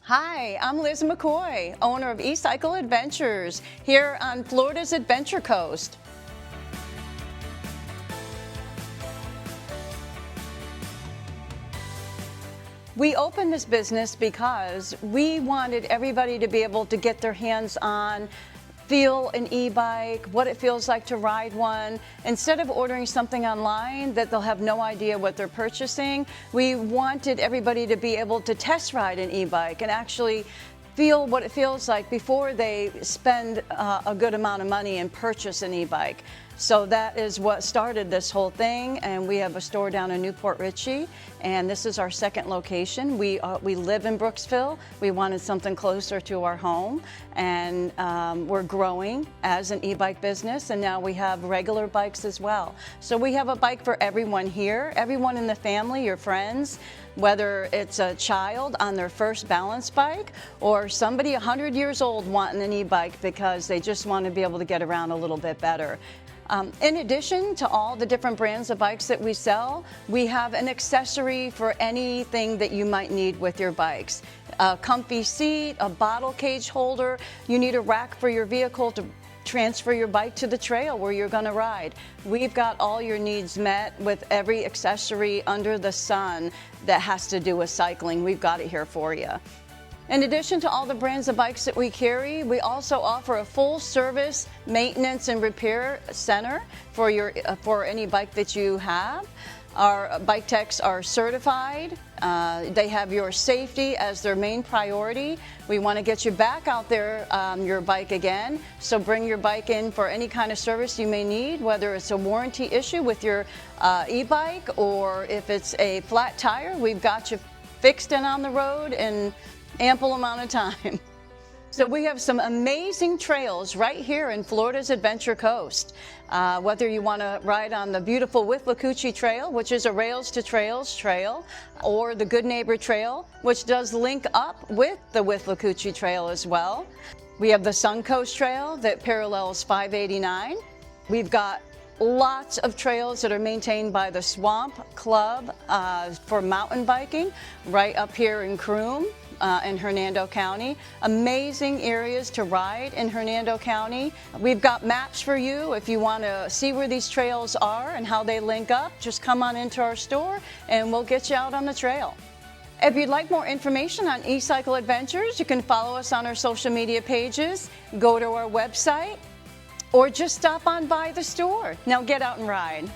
Hi, I'm Liz McCoy, owner of E-Cycle Adventures here on Florida's Adventure Coast. We opened this business because we wanted everybody to be able to get their hands on, feel an e-bike, what it feels like to ride one. Instead of ordering something online that they'll have no idea what they're purchasing, we wanted everybody to be able to test ride an e-bike and actually feel what it feels like before they spend a good amount of money and purchase an e-bike. So that is what started this whole thing, and we have a store down in Newport Richey, and this is our second location. We live in Brooksville. We wanted something closer to our home, and we're growing as an e-bike business, and now we have regular bikes as well. So we have a bike for everyone here, everyone in the family, your friends, whether it's a child on their first balance bike or somebody 100 years old wanting an e-bike because they just want to be able to get around a little bit better. In addition to all the different brands of bikes that we sell, we have an accessory for anything that you might need with your bikes. A comfy seat, a bottle cage holder, you need a rack for your vehicle to transfer your bike to the trail where you're going to ride. We've got all your needs met with every accessory under the sun that has to do with cycling. We've got it here for you. In addition to all the brands of bikes that we carry, we also offer a full service maintenance and repair center for any bike that you have. Our bike techs are certified. They have your safety as their main priority. We want to get you back out there on your bike again. So bring your bike in for any kind of service you may need, whether it's a warranty issue with your e-bike or if it's a flat tire, we've got you fixed and on the road in ample amount of time. So we have some amazing trails right here in Florida's Adventure Coast. Whether you want to ride on the beautiful Withlacoochee Trail, which is a Rails to Trails trail, or the Good Neighbor Trail, which does link up with the Withlacoochee Trail as well. We have the Suncoast Trail that parallels 589. We've got lots of trails that are maintained by the Swamp Club for mountain biking right up here in Croom. In Hernando County. Amazing areas to ride in Hernando County. We've got maps for you if you want to see where these trails are and how they link up. Just come on into our store and we'll get you out on the trail. If you'd like more information on E-Cycle Adventures, you can follow us on our social media pages, go to our website, or just stop on by the store. Now get out and ride.